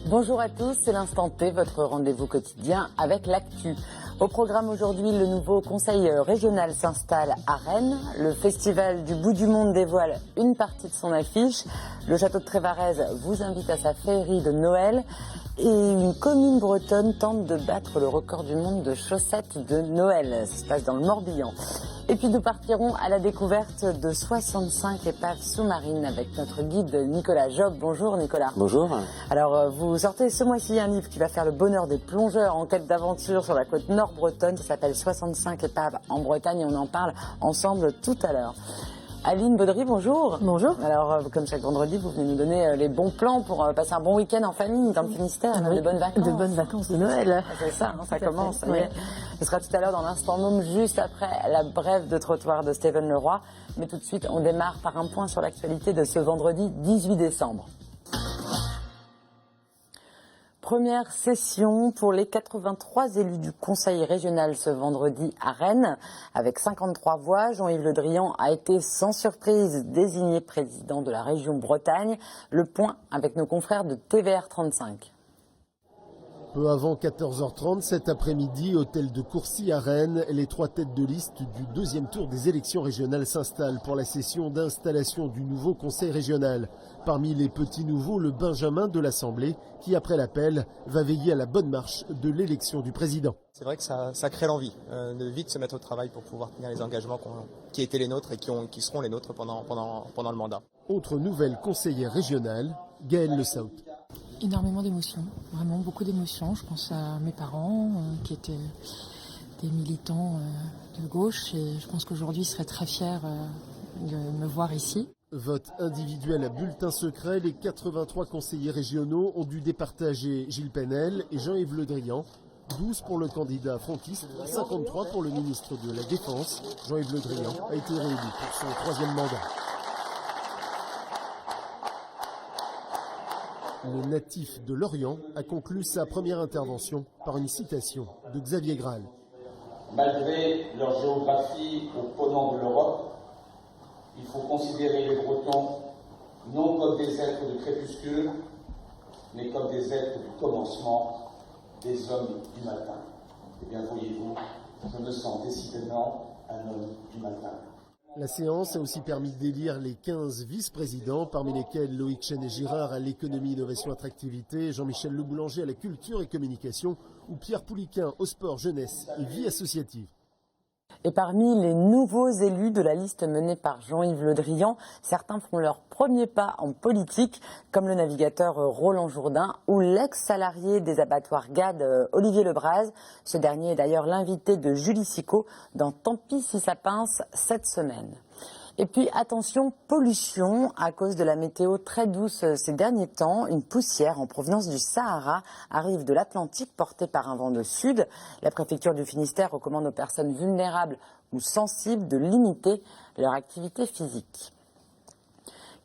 Bonjour à tous, c'est l'Instant T, votre rendez-vous quotidien avec l'actu. Au programme aujourd'hui, le nouveau conseil régional s'installe à Rennes. Le festival du bout du monde dévoile une partie de son affiche. Le château de Trévarez vous invite à sa féerie de Noël. Et une commune bretonne tente de battre le record du monde de chaussettes de Noël. Ça se passe dans le Morbihan. Et puis nous partirons à la découverte de 65 épaves sous-marines avec notre guide Nicolas Job. Bonjour Nicolas. Bonjour. Alors vous sortez ce mois-ci un livre qui va faire le bonheur des plongeurs en quête d'aventure sur la côte nord bretonne. Ça s'appelle 65 épaves en Bretagne et on en parle ensemble tout à l'heure. Aline Baudry, bonjour. Bonjour. Alors, comme chaque vendredi, vous venez nous donner les bons plans pour passer un bon week-end en famille dans le Finistère, Oui. de bonnes vacances. De bonnes vacances de Noël. C'est ça, ça commence. Oui. Ce sera tout à l'heure dans l'Instant Môme, juste après la brève de trottoir de Stéphane Leroy. Mais tout de suite, on démarre par un point sur l'actualité de ce vendredi 18 décembre. Première session pour les 83 élus du Conseil régional ce vendredi à Rennes. Avec 53 voix, Jean-Yves Le Drian a été sans surprise désigné président de la région Bretagne. Le point avec nos confrères de TVR 35. Peu avant 14h30 cet après-midi, hôtel de Courcy à Rennes, les trois têtes de liste du deuxième tour des élections régionales s'installent pour la session d'installation du nouveau conseil régional. Parmi les petits nouveaux, le Benjamin de l'Assemblée, qui après l'appel va veiller à la bonne marche de l'élection du président. C'est vrai que ça crée l'envie de vite se mettre au travail pour pouvoir tenir les engagements qui étaient les nôtres et qui seront les nôtres pendant le mandat. Autre nouvelle conseillère régionale, Gaëlle Le Saout. Énormément d'émotions, vraiment beaucoup d'émotions. Je pense à mes parents qui étaient des militants de gauche et je pense qu'aujourd'hui ils seraient très fiers de me voir ici. Vote individuel à bulletin secret, les 83 conseillers régionaux ont dû départager Gilles Penel et Jean-Yves Le Drian. 12 pour le candidat frontiste, 53 pour le ministre de la Défense. Jean-Yves Le Drian a été réélu pour son troisième mandat. Le natif de Lorient a conclu sa première intervention par une citation de Xavier Graal. Malgré leur géographie au ponant de l'Europe, il faut considérer les Bretons non comme des êtres de crépuscule, mais comme des êtres du commencement, des hommes du matin. Eh bien, voyez-vous, je me sens décidément un homme du matin. La séance a aussi permis d'élire les 15 vice-présidents, parmi lesquels Loïc Chenet-Girard à l'économie, innovation, attractivité, Jean-Michel Le Boulanger à la culture et communication, ou Pierre Pouliquin au sport, jeunesse et vie associative. Et parmi les nouveaux élus de la liste menée par Jean-Yves Le Drian, certains font leur premier pas en politique, comme le navigateur Roland Jourdain ou l'ex-salarié des abattoirs GAD Olivier Lebras. Ce dernier est d'ailleurs l'invité de Julie Sicot dans Tant pis si ça pince cette semaine. Et puis attention, pollution, à cause de la météo très douce ces derniers temps, une poussière en provenance du Sahara arrive de l'Atlantique portée par un vent de sud. La préfecture du Finistère recommande aux personnes vulnérables ou sensibles de limiter leur activité physique.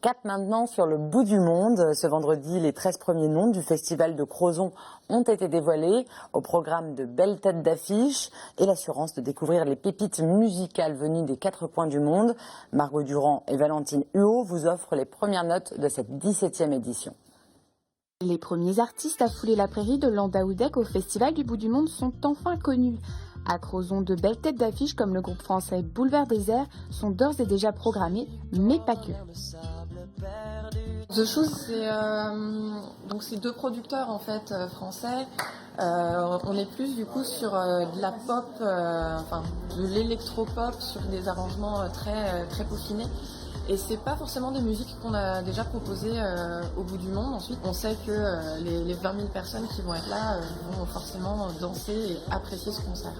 Cap maintenant sur le bout du monde. Ce vendredi, les 13 premiers noms du festival de Crozon ont été dévoilés. Au programme de belles têtes d'affiche et l'assurance de découvrir les pépites musicales venues des quatre coins du monde. Margot Durand et Valentine Huot vous offrent les premières notes de cette 17e édition. Les premiers artistes à fouler la prairie de Landaoudec au Festival du Bout du Monde sont enfin connus. À Crozon, de belles têtes d'affiche comme le groupe français Boulevard Désert sont d'ores et déjà programmées, mais pas que. The Shoes, c'est deux producteurs en fait français. On est plus du coup sur de la pop, de l'électropop sur des arrangements très peaufinés. Et c'est pas forcément des musiques qu'on a déjà proposées au bout du monde. Ensuite, on sait que les 20 000 personnes qui vont être là vont forcément danser et apprécier ce concert.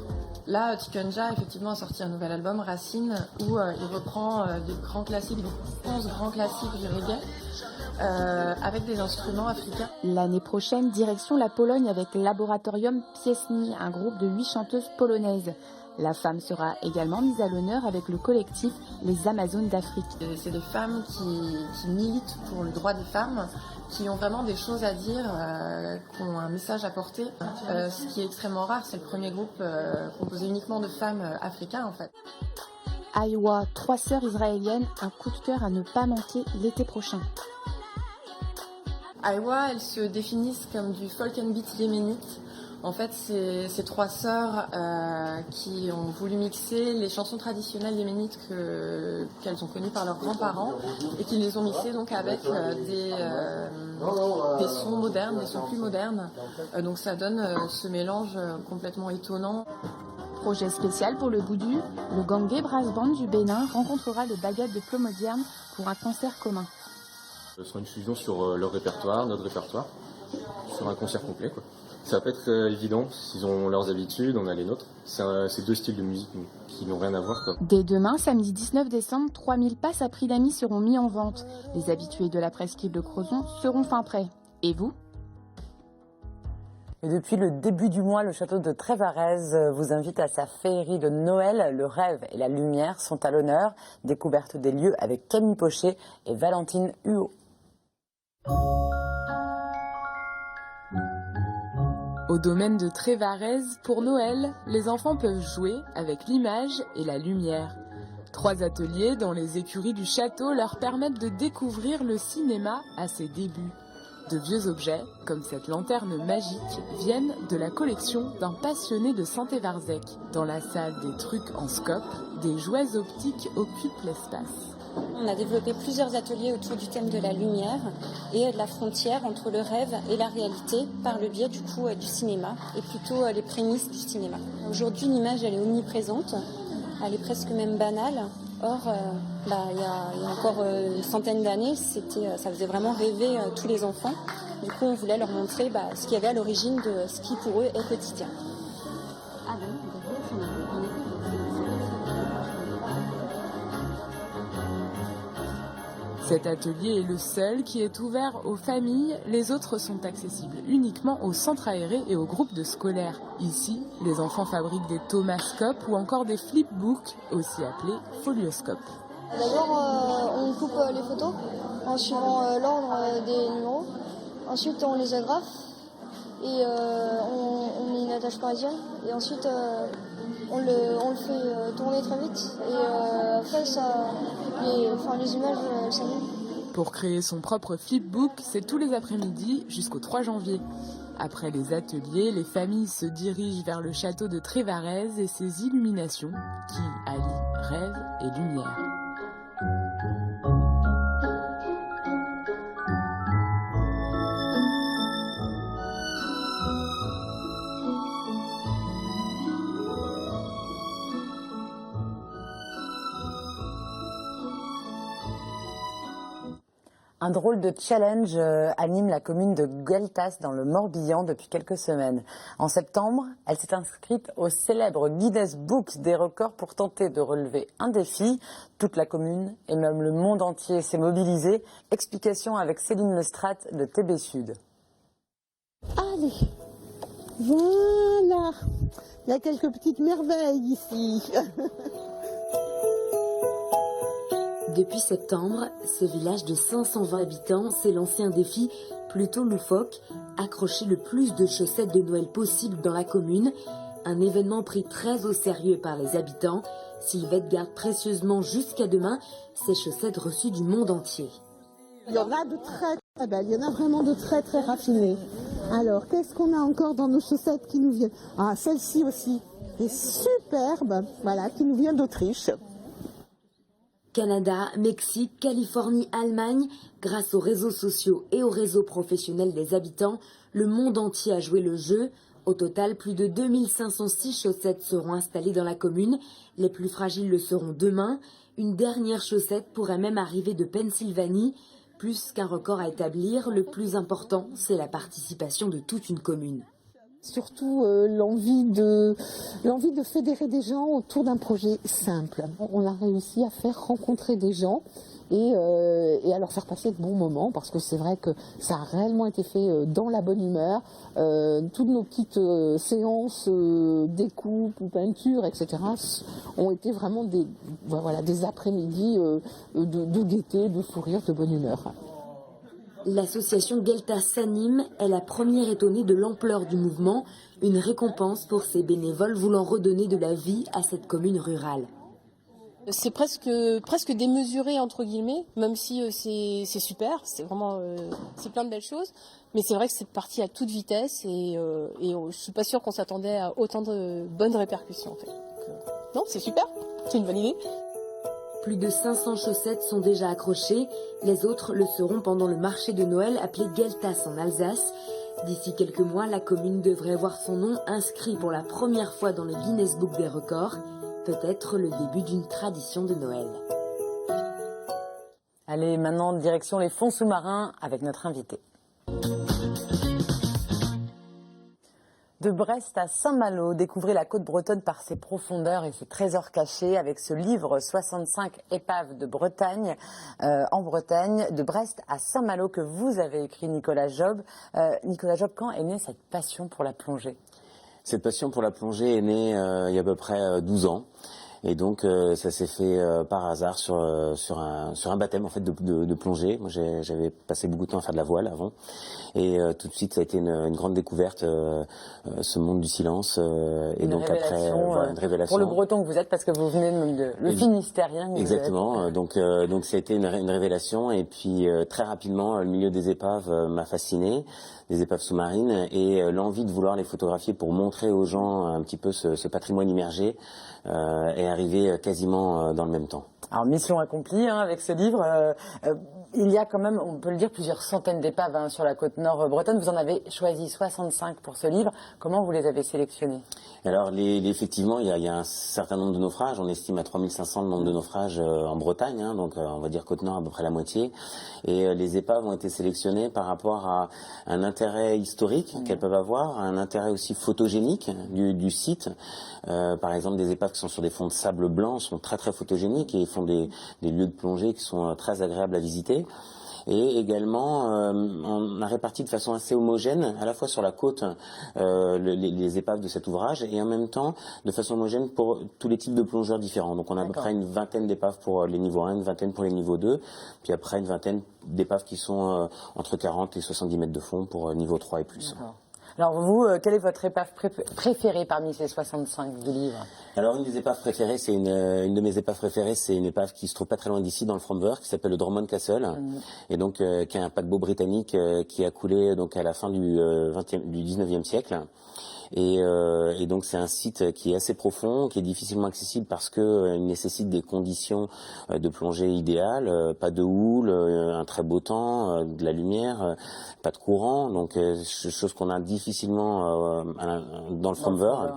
Là, Tikunja, effectivement, a sorti un nouvel album, Racine, où il reprend des grands classiques, des 11 grands classiques du reggae, avec des instruments africains. L'année prochaine, direction la Pologne avec Laboratorium Pieśni, un groupe de 8 chanteuses polonaises. La femme sera également mise à l'honneur avec le collectif Les Amazones d'Afrique. C'est des femmes qui militent pour le droit des femmes, qui ont vraiment des choses à dire, qui ont un message à porter. Ce qui est extrêmement rare, c'est le premier groupe composé uniquement de femmes africains en fait. Aïwa, 3 sœurs israéliennes, un coup de cœur à ne pas manquer l'été prochain. Aïwa, elles se définissent comme du folk and beat yéménite. En fait, c'est ces 3 sœurs qui ont voulu mixer les chansons traditionnelles yéménites qu'elles ont connues par leurs grands-parents et qui les ont mixées donc avec des sons modernes, des sons plus modernes. Donc ça donne ce mélange complètement étonnant. Projet spécial pour le Boudu, le Gangué Brass Band du Bénin rencontrera les baguettes de Flots Modernes pour un concert commun. Ce sera une fusion sur leur répertoire, notre répertoire, sur un concert complet, quoi. Ça va pas être évident, s'ils ont leurs habitudes, on a les nôtres. C'est 2 styles de musique qui n'ont rien à voir, quoi. Dès demain, samedi 19 décembre, 3000 passes à prix d'amis seront mis en vente. Les habitués de la presqu'île de Crozon seront fin prêts. Et vous ? Et depuis le début du mois, le château de Trévarez vous invite à sa féerie de Noël. Le rêve et la lumière sont à l'honneur. Découverte des lieux avec Camille Pochet et Valentine Huot. Au domaine de Trévarez, pour Noël, les enfants peuvent jouer avec l'image et la lumière. 3 ateliers dans les écuries du château leur permettent de découvrir le cinéma à ses débuts. De vieux objets, comme cette lanterne magique, viennent de la collection d'un passionné de Saint-Évarzec. Dans la salle des trucs en scope, des jouets optiques occupent l'espace. On a développé plusieurs ateliers autour du thème de la lumière et de la frontière entre le rêve et la réalité par le biais du cinéma et plutôt les prémices du cinéma. Aujourd'hui, l'image elle est omniprésente, elle est presque même banale. Or, il y a encore une centaine d'années, ça faisait vraiment rêver tous les enfants. Du coup, on voulait leur montrer ce qu'il y avait à l'origine de ce qui pour eux est quotidien. Cet atelier est le seul qui est ouvert aux familles, les autres sont accessibles uniquement aux centres aérés et aux groupes de scolaires. Ici, les enfants fabriquent des thomascopes ou encore des flipbooks, aussi appelés folioscopes. D'abord, on coupe les photos en suivant l'ordre des numéros. Ensuite, on les agrafe et on met une attache parisienne. Et ensuite, on le fait tourner très vite. Et après, les images, elles s'animent. Pour créer son propre flipbook, c'est tous les après-midi jusqu'au 3 janvier. Après les ateliers, les familles se dirigent vers le château de Trévarez et ses illuminations qui allient rêve et lumière. Un drôle de challenge anime la commune de Gueltas dans le Morbihan depuis quelques semaines. En septembre, elle s'est inscrite au célèbre Guinness Book des records pour tenter de relever un défi. Toute la commune et même le monde entier s'est mobilisé. Explication avec Céline Lestrade de TB Sud. Allez, voilà, il y a quelques petites merveilles ici. Depuis septembre, ce village de 520 habitants s'est lancé un défi plutôt loufoque, accrocher le plus de chaussettes de Noël possible dans la commune, un événement pris très au sérieux par les habitants. Sylvette garde précieusement jusqu'à demain ces chaussettes reçues du monde entier. Il y en a de très très belles, il y en a vraiment de très très raffinées. Alors, qu'est-ce qu'on a encore dans nos chaussettes qui nous viennent? Ah, celle-ci aussi, est superbe, voilà, qui nous vient d'Autriche. Canada, Mexique, Californie, Allemagne, grâce aux réseaux sociaux et aux réseaux professionnels des habitants, le monde entier a joué le jeu. Au total, plus de 2506 chaussettes seront installées dans la commune. Les plus fragiles le seront demain. Une dernière chaussette pourrait même arriver de Pennsylvanie. Plus qu'un record à établir, le plus important, c'est la participation de toute une commune. Surtout l'envie de fédérer des gens autour d'un projet simple. On a réussi à faire rencontrer des gens et à leur faire passer de bons moments, parce que c'est vrai que ça a réellement été fait dans la bonne humeur. Toutes nos petites séances découpe ou peinture, etc. ont été vraiment des après-midi de gaieté, de fou rire, de bonne humeur. L'association Gueltas s'anime, est la première étonnée de l'ampleur du mouvement, une récompense pour ces bénévoles voulant redonner de la vie à cette commune rurale. C'est presque démesuré entre guillemets, même si c'est super, c'est vraiment c'est plein de belles choses. Mais c'est vrai que c'est parti à toute vitesse et je suis pas sûre qu'on s'attendait à autant de bonnes répercussions en fait. Donc, non, c'est super, c'est une bonne idée. Plus de 500 chaussettes sont déjà accrochées. Les autres le seront pendant le marché de Noël appelé Geltas en Alsace. D'ici quelques mois, la commune devrait voir son nom inscrit pour la première fois dans le Guinness Book des records. Peut-être le début d'une tradition de Noël. Allez, maintenant, direction les fonds sous-marins avec notre invité. De Brest à Saint-Malo, découvrez la côte bretonne par ses profondeurs et ses trésors cachés avec ce livre 65 épaves de Bretagne, en Bretagne, de Brest à Saint-Malo que vous avez écrit, Nicolas Job. Nicolas Job, quand est née cette passion pour la plongée ? Cette passion pour la plongée est née il y a à peu près 12 ans. Et donc ça s'est fait par hasard sur un baptême en fait de plongée. Moi j'avais passé beaucoup de temps à faire de la voile avant et tout de suite ça a été une grande découverte, ce monde du silence et donc après voilà, une révélation. Pour le breton que vous êtes, parce que vous venez de le finistérien. Exactement. Donc ça a été une révélation et puis très rapidement le milieu des épaves m'a fasciné, des épaves sous-marines et l'envie de vouloir les photographier pour montrer aux gens un petit peu ce patrimoine immergé est arrivé quasiment dans le même temps. Alors mission accomplie avec ce livre. Il y a quand même, on peut le dire, plusieurs centaines d'épaves sur la côte nord bretonne. Vous en avez choisi 65 pour ce livre. Comment vous les avez sélectionnés ? Alors effectivement, il y a un certain nombre de naufrages. On estime à 3500 le nombre de naufrages en Bretagne, donc on va dire côte nord à peu près la moitié. Et les épaves ont été sélectionnées par rapport à un intérêt historique qu'elles peuvent avoir, un intérêt aussi photogénique du site. Par exemple, des épaves qui sont sur des fonds de sable blanc sont très très photogéniques et font des lieux de plongée qui sont très agréables à visiter. Et également, on a réparti de façon assez homogène, à la fois sur la côte, les épaves de cet ouvrage, et en même temps, de façon homogène pour tous les types de plongeurs différents. Donc on a à peu près une vingtaine d'épaves pour les niveaux 1, une vingtaine pour les niveaux 2, puis après une vingtaine d'épaves qui sont entre 40 et 70 mètres de fond pour niveau 3 et plus. Alors vous, quelle est votre épave préférée parmi ces 65 du livre ? Alors une des épaves préférées, c'est une de mes épaves préférées, c'est une épave qui se trouve pas très loin d'ici, dans le Fromveur, qui s'appelle le Drummond Castle, et donc qui est un paquebot britannique qui a coulé donc à la fin du 19e siècle. Et donc c'est un site qui est assez profond, qui est difficilement accessible parce que il nécessite des conditions de plongée idéales, pas de houle, un très beau temps, de la lumière, pas de courant, donc chose qu'on a difficilement dans le Fromveur.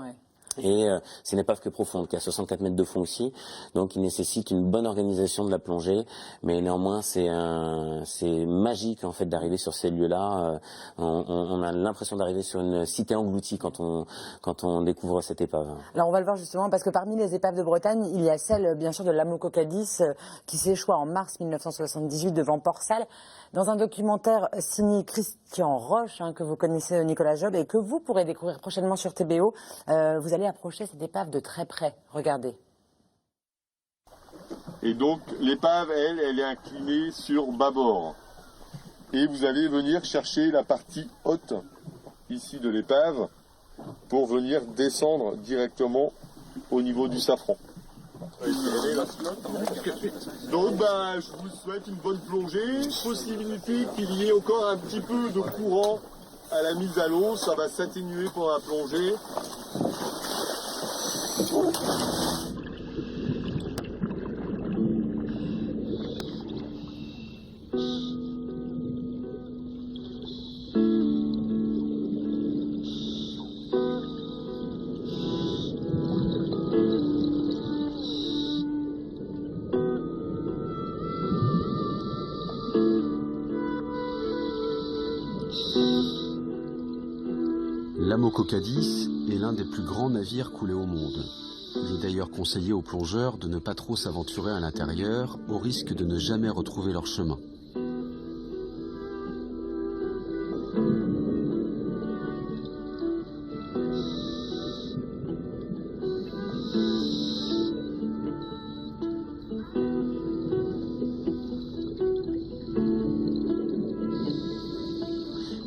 Et c'est une épave qui est profonde, qui a 64 mètres de fond aussi, donc il nécessite une bonne organisation de la plongée, mais néanmoins c'est magique en fait d'arriver sur ces lieux-là. On a l'impression d'arriver sur une cité engloutie quand on découvre cette épave. Alors on va le voir justement parce que parmi les épaves de Bretagne, il y a celle bien sûr de l'Amococadis qui s'échoua en mars 1978 devant Port-Salle dans un documentaire signé Christian Roche, que vous connaissez, Nicolas Job, et que vous pourrez découvrir prochainement sur TBO. Vous allez approcher cette épave de très près. Regardez. Et donc l'épave, elle est inclinée sur bâbord. Et vous allez venir chercher la partie haute ici de l'épave pour venir descendre directement au niveau du safran. Donc je vous souhaite une bonne plongée, possibilité qu'il y ait encore un petit peu de courant à la mise à l'eau, ça va s'atténuer pour la plongée. L'Amococadis est l'un des plus grands navires coulés au monde. Il est d'ailleurs conseillé aux plongeurs de ne pas trop s'aventurer à l'intérieur au risque de ne jamais retrouver leur chemin.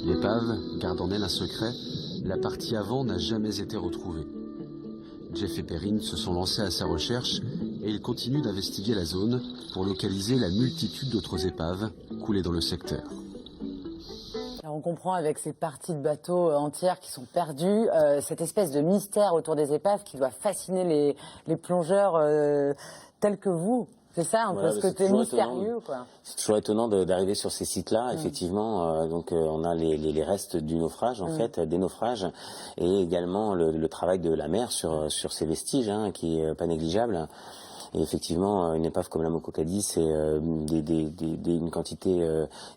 L'épave garde en elle un secret. La partie avant n'a jamais été retrouvée. Jeff et Perrine se sont lancés à sa recherche et il continue d'investiguer la zone pour localiser la multitude d'autres épaves coulées dans le secteur. Alors on comprend avec ces parties de bateaux entières qui sont perdues, cette espèce de mystère autour des épaves qui doit fasciner les plongeurs tels que vous. C'est ça, un peu ce côté mystérieux, quoi. C'est toujours étonnant d'arriver sur ces sites-là. Effectivement, on a les restes du naufrage, en fait, des naufrages, et également le travail de la mer sur ces vestiges, qui est pas négligeable. Et effectivement, une épave comme la Moco Cadiz, c'est une quantité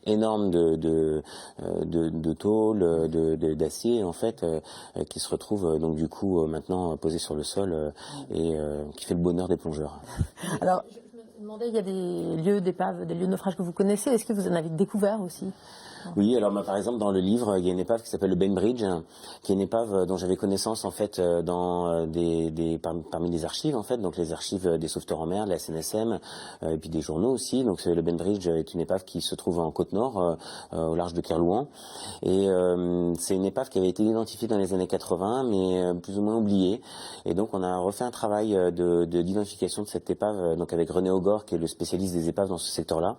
énorme de tôle, d'acier, en fait, qui se retrouve donc du coup maintenant posée sur le sol et qui fait le bonheur des plongeurs. Alors, je me demandais, il y a des lieux d'épave, des lieux de naufrage que vous connaissez. Est-ce que vous en avez découvert aussi ? Oui, alors par exemple dans le livre, il y a une épave qui s'appelle le Bainbridge, qui est une épave dont j'avais connaissance en fait parmi les archives en fait, donc les archives des sauveteurs en mer, de la SNSM, et puis des journaux aussi. Donc le Bainbridge est une épave qui se trouve en Côte-Nord, au large de Kerlouan, et c'est une épave qui avait été identifiée dans les années 80, mais plus ou moins oubliée. Et donc on a refait un travail d'identification de cette épave, donc avec René Augor, qui est le spécialiste des épaves dans ce secteur-là.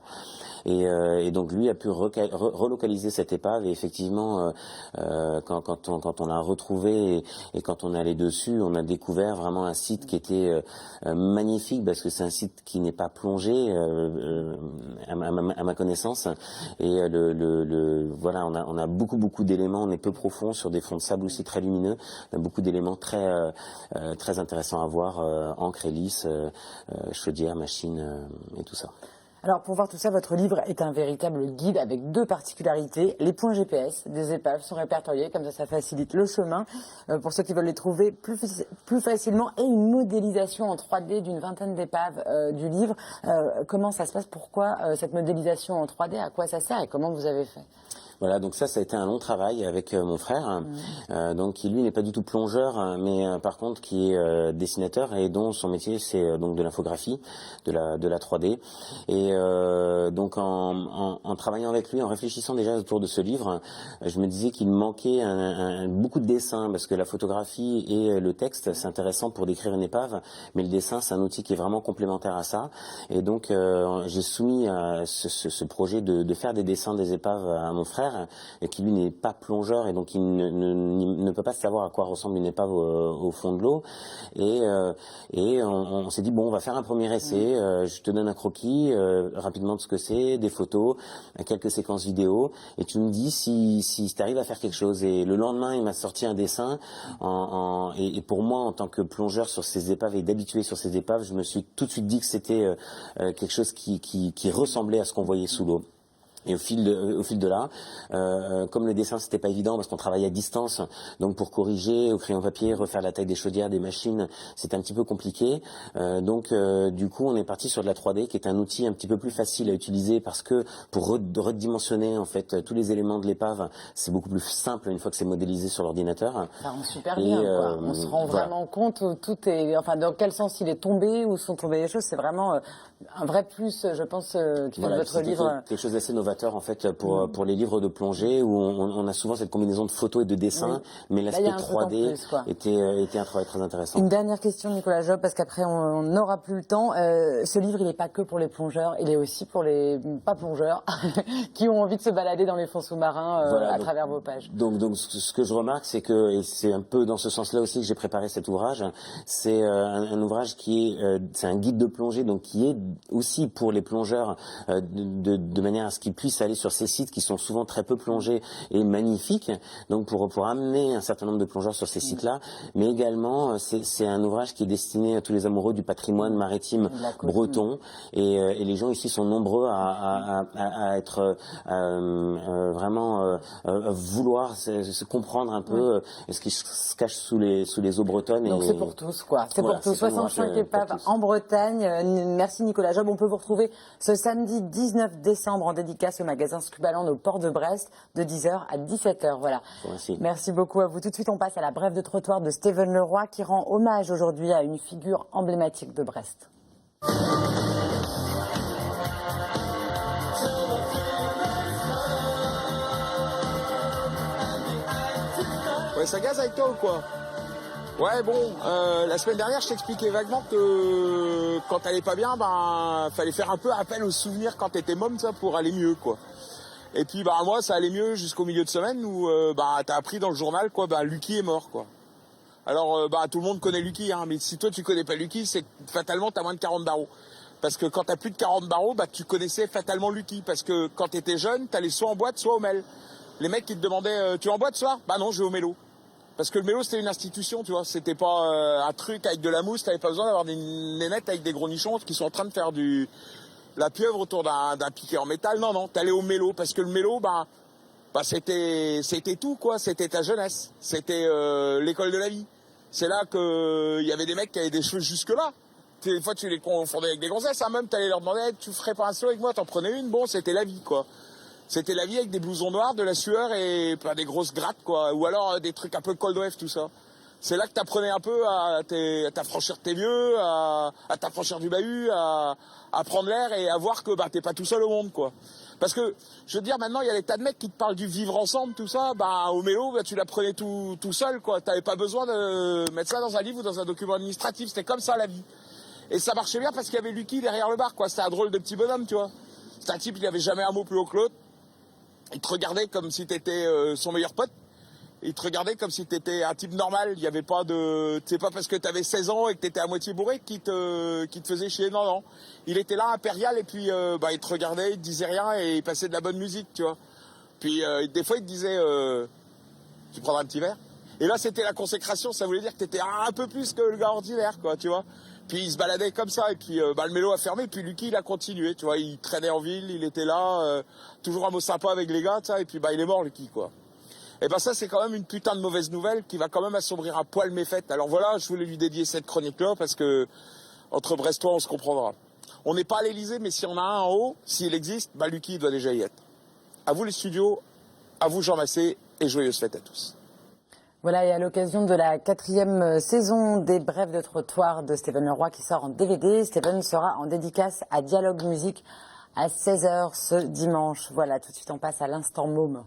Et donc lui a pu relocaliser cette épave, et effectivement quand on l'a retrouvée et quand on est allé dessus, on a découvert vraiment un site qui était magnifique, parce que c'est un site qui n'est pas plongé à ma connaissance, et voilà, on a beaucoup d'éléments, on est peu profond sur des fonds de sable aussi très lumineux, on a beaucoup d'éléments très intéressants à voir, encre, hélice, chaudière, machine et tout ça. Alors pour voir tout ça, votre livre est un véritable guide avec 2 particularités. Les points GPS des épaves sont répertoriés, comme ça facilite le chemin pour ceux qui veulent les trouver plus facilement, et une modélisation en 3D d'une vingtaine d'épaves du livre. Comment ça se passe ? Pourquoi cette modélisation en 3D ? À quoi ça sert et comment vous avez fait ? Voilà, donc ça a été un long travail avec mon frère, donc qui lui n'est pas du tout plongeur, mais par contre qui est dessinateur, et dont son métier c'est donc de l'infographie, de la 3D. Et donc en travaillant avec lui, en réfléchissant déjà autour de ce livre, je me disais qu'il manquait beaucoup de dessins, parce que la photographie et le texte c'est intéressant pour décrire une épave, mais le dessin c'est un outil qui est vraiment complémentaire à ça. Et donc j'ai soumis ce projet de faire des dessins des épaves à mon frère, et qui lui n'est pas plongeur, et donc il ne peut pas savoir à quoi ressemble une épave au fond de l'eau. Et on s'est dit bon, on va faire un premier essai. Je te donne un croquis rapidement de ce que c'est, des photos, quelques séquences vidéo, et tu me dis si tu arrives à faire quelque chose. Et le lendemain, il m'a sorti un dessin et pour moi, en tant que plongeur sur ces épaves et d'habitué sur ces épaves, je me suis tout de suite dit que c'était quelque chose qui ressemblait à ce qu'on voyait sous l'eau. Et au fil de là, comme le dessin c'était pas évident parce qu'on travaillait à distance, donc pour corriger au crayon papier, refaire la taille des chaudières, des machines, c'était un petit peu compliqué. Donc du coup on est parti sur de la 3D, qui est un outil un petit peu plus facile à utiliser, parce que pour redimensionner en fait tous les éléments de l'épave, c'est beaucoup plus simple une fois que c'est modélisé sur l'ordinateur. Ça rend super bien, quoi. On se rend vraiment compte où tout est, enfin dans quel sens il est tombé, où sont tombées les choses. C'est vraiment un vrai plus, je pense, qui fait de votre livre. Quelque chose d'assez novateur en fait pour les livres de plongée, où on a souvent cette combinaison de photos et de dessins, mais l'aspect 3D était un travail très intéressant. Une dernière question, Nicolas Job, parce qu'après on n'aura plus le temps. Ce livre, il n'est pas que pour les plongeurs, il est aussi pour les pas plongeurs qui ont envie de se balader dans les fonds sous-marins à travers vos pages. Donc ce que je remarque, c'est que, et c'est un peu dans ce sens-là aussi que j'ai préparé cet ouvrage, c'est un ouvrage qui est c'est un guide de plongée, donc qui est aussi pour les plongeurs, de manière à ce qu'ils puissent aller sur ces sites qui sont souvent très peu plongés et magnifiques, donc pour amener un certain nombre de plongeurs sur ces sites-là. Mais également c'est un ouvrage qui est destiné à tous les amoureux du patrimoine maritime breton, et les gens ici sont nombreux à être vraiment vouloir se comprendre un peu ce qui se cache sous les eaux bretonnes. Donc c'est pour tous, quoi. C'est pour tous. 65 épaves en Bretagne. Merci Nicolas Job. On peut vous retrouver ce samedi 19 décembre en dédicace au magasin Scubaland au port de Brest, de 10h à 17h. Voilà. Merci beaucoup à vous. Tout de suite, on passe à la brève de trottoir de Steven Leroy, qui rend hommage aujourd'hui à une figure emblématique de Brest. Ouais, ça gaze avec toi ou quoi? Ouais, bon, la semaine dernière, je t'expliquais vaguement que quand t'allais pas bien, fallait faire un peu appel aux souvenirs quand t'étais môme, ça, pour aller mieux, quoi. Et puis, moi, ça allait mieux jusqu'au milieu de semaine où, t'as appris dans le journal, quoi, Lucky est mort, quoi. Alors, tout le monde connaît Lucky, hein, mais si toi tu connais pas Lucky, c'est que fatalement t'as moins de 40 barreaux. Parce que quand t'as plus de 40 barreaux, tu connaissais fatalement Lucky. Parce que quand t'étais jeune, t'allais soit en boîte, soit au Mel. Les mecs qui te demandaient, tu es en boîte ce soir? Bah non, je vais au mélo. Parce que le mélo, c'était une institution, tu vois. C'était pas un truc avec de la mousse, t'avais pas besoin d'avoir des nénettes avec des gros nichons qui sont en train de faire la pieuvre autour d'un piquet en métal. Non, t'allais au mélo. Parce que le mélo, c'était tout, quoi. C'était ta jeunesse. C'était l'école de la vie. C'est là qu'il y avait des mecs qui avaient des cheveux jusque-là. Des fois, tu les confondais avec des gonzesses, hein, même, t'allais leur demander, hey, tu ferais pas un slow avec moi, t'en prenais une. Bon, c'était la vie, quoi. C'était la vie avec des blousons noirs, de la sueur et pas des grosses grattes, quoi. Ou alors des trucs un peu cold wave, tout ça. C'est là que t'apprenais un peu à t'affranchir de tes vieux, à t'affranchir du bahut, à prendre l'air et à voir que t'es pas tout seul au monde, quoi. Parce que, je veux dire, maintenant, il y a des tas de mecs qui te parlent du vivre ensemble, tout ça. Au mélo, tu l'apprenais tout seul, quoi. T'avais pas besoin de mettre ça dans un livre ou dans un document administratif. C'était comme ça, la vie. Et ça marchait bien parce qu'il y avait Lucky derrière le bar, quoi. C'était un drôle de petit bonhomme, tu vois. C'était un type, il avait jamais un mot plus haut que l'autre. Il te regardait comme si t'étais son meilleur pote. Il te regardait comme si t'étais un type normal. Il y avait pas de... C'est pas parce que t'avais 16 ans et que t'étais à moitié bourré qu'il te faisait chier. Non. Il était là, impérial, et puis il te regardait, il te disait rien et il passait de la bonne musique, tu vois. Puis des fois, il te disait tu prendras un petit verre? Et là, c'était la consécration. Ça voulait dire que t'étais un peu plus que le gars ordinaire, quoi, tu vois. Puis il se baladait comme ça, et puis le mélo a fermé, puis Lucky, il a continué, tu vois. Il traînait en ville, il était là, toujours un mot sympa avec les gars, ça, et puis il est mort, Lucky, quoi. Et ça, c'est quand même une putain de mauvaise nouvelle qui va quand même assombrir un poil mes fêtes. Alors voilà, je voulais lui dédier cette chronique-là parce que entre Brestois, on se comprendra. On n'est pas à l'Elysée, mais si on a un en haut, s'il existe, Lucky doit déjà y être. À vous les studios, à vous Jean Massé, et joyeuses fêtes à tous. Voilà, et à l'occasion de la 4e saison des Brèves de trottoir de Stéphane Leroy qui sort en DVD, Stéphane sera en dédicace à Dialogue Musique à 16h ce dimanche. Voilà, tout de suite on passe à l'instant môme.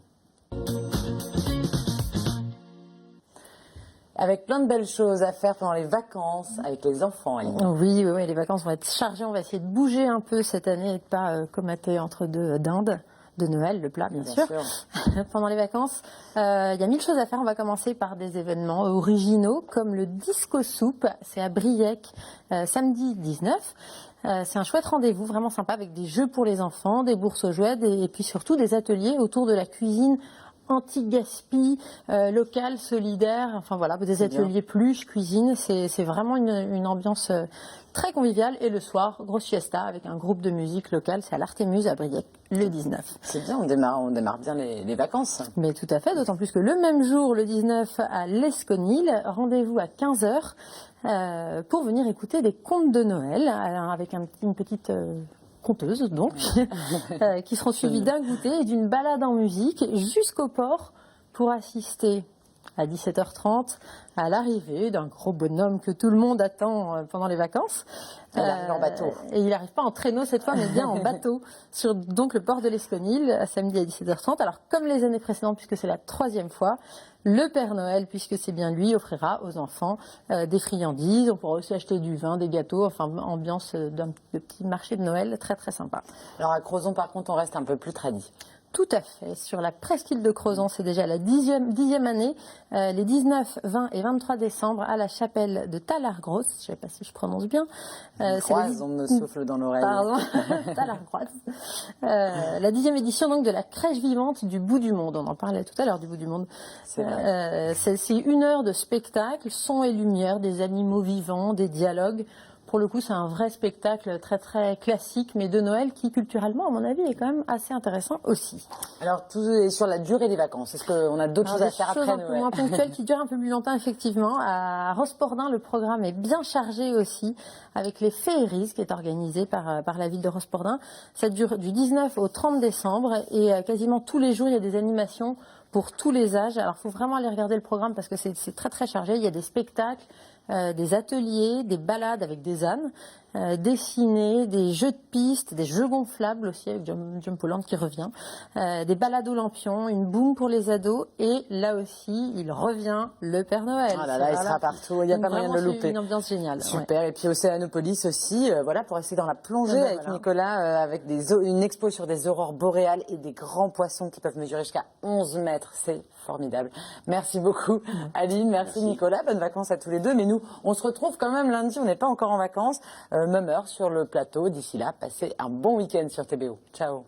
Avec plein de belles choses à faire pendant les vacances avec les enfants. Oui, les vacances vont être chargées. On va essayer de bouger un peu cette année et de pas comater entre deux dindes. De Noël, le plat, bien sûr. Pendant les vacances, il y a 1000 choses à faire. On va commencer par des événements originaux, comme le Disco Soup. C'est à Briec, samedi 19. C'est un chouette rendez-vous, vraiment sympa, avec des jeux pour les enfants, des bourses aux jouets, et puis surtout des ateliers autour de la cuisine anti-gaspi, local, solidaire, enfin voilà, des ateliers pluche, cuisine, c'est vraiment une ambiance très conviviale. Et le soir, grosse fiesta avec un groupe de musique locale, c'est à l'Artémuse à Briec, le 19. C'est bien, on démarre bien les vacances. Mais tout à fait, d'autant plus que le même jour, le 19, à l'Esconil, rendez-vous à 15h pour venir écouter des contes de Noël, avec une petite... conteuse donc, qui seront suivies d'un goûter et d'une balade en musique jusqu'au port pour assister à 17h30 à l'arrivée d'un gros bonhomme que tout le monde attend pendant les vacances. Il arrive en bateau. Et il n'arrive pas en traîneau cette fois, mais bien en bateau, sur donc le port de l'Esconil, samedi à 17h30. Alors comme les années précédentes, puisque c'est la 3e fois, le Père Noël, puisque c'est bien lui, offrira aux enfants des friandises. On pourra aussi acheter du vin, des gâteaux, enfin ambiance de petit marché de Noël très très sympa. Alors à Crozon, par contre, on reste un peu plus tradit. Tout à fait. Sur la presqu'île de Crozon, c'est déjà la 10e année, les 19, 20 et 23 décembre, à la chapelle de Talargrosse. Je ne sais pas si je prononce bien. On me souffle dans l'oreille. Pardon, Talargrosse. La 10e édition donc de la crèche vivante du bout du monde. On en parlait tout à l'heure du bout du monde. C'est 1 heure de spectacle, son et lumière, des animaux vivants, des dialogues. Pour le coup, c'est un vrai spectacle très très classique, mais de Noël, qui culturellement, à mon avis, est quand même assez intéressant aussi. Alors, tout est sur la durée des vacances. Est-ce qu'on a d'autres choses à faire après Noël? Des choses un peu moins ponctuelles qui durent un peu plus longtemps, effectivement. À Rospordin, le programme est bien chargé aussi, avec les féeries, qui est organisé par la ville de Rospordin. Ça dure du 19 au 30 décembre, et quasiment tous les jours, il y a des animations pour tous les âges. Alors, il faut vraiment aller regarder le programme, parce que c'est très très chargé. Il y a des spectacles, des ateliers, des balades avec des ânes, des ciné, des jeux de piste, des jeux gonflables aussi avec Jumpland qui revient, des balades aux lampions, une boum pour les ados et là aussi il revient le Père Noël. Ah là là, il sera partout, il n'y a pas moyen de le louper. Une ambiance géniale. Super, et puis Océanopolis aussi, voilà, pour rester dans la plongée avec Nicolas, avec une expo sur des aurores boréales et des grands poissons qui peuvent mesurer jusqu'à 11 mètres, c'est formidable. Merci beaucoup Aline, merci Nicolas, bonnes vacances à tous les deux, mais nous on se retrouve quand même lundi, on n'est pas encore en vacances, même heure sur le plateau, d'ici là, passez un bon week-end sur TBO. Ciao.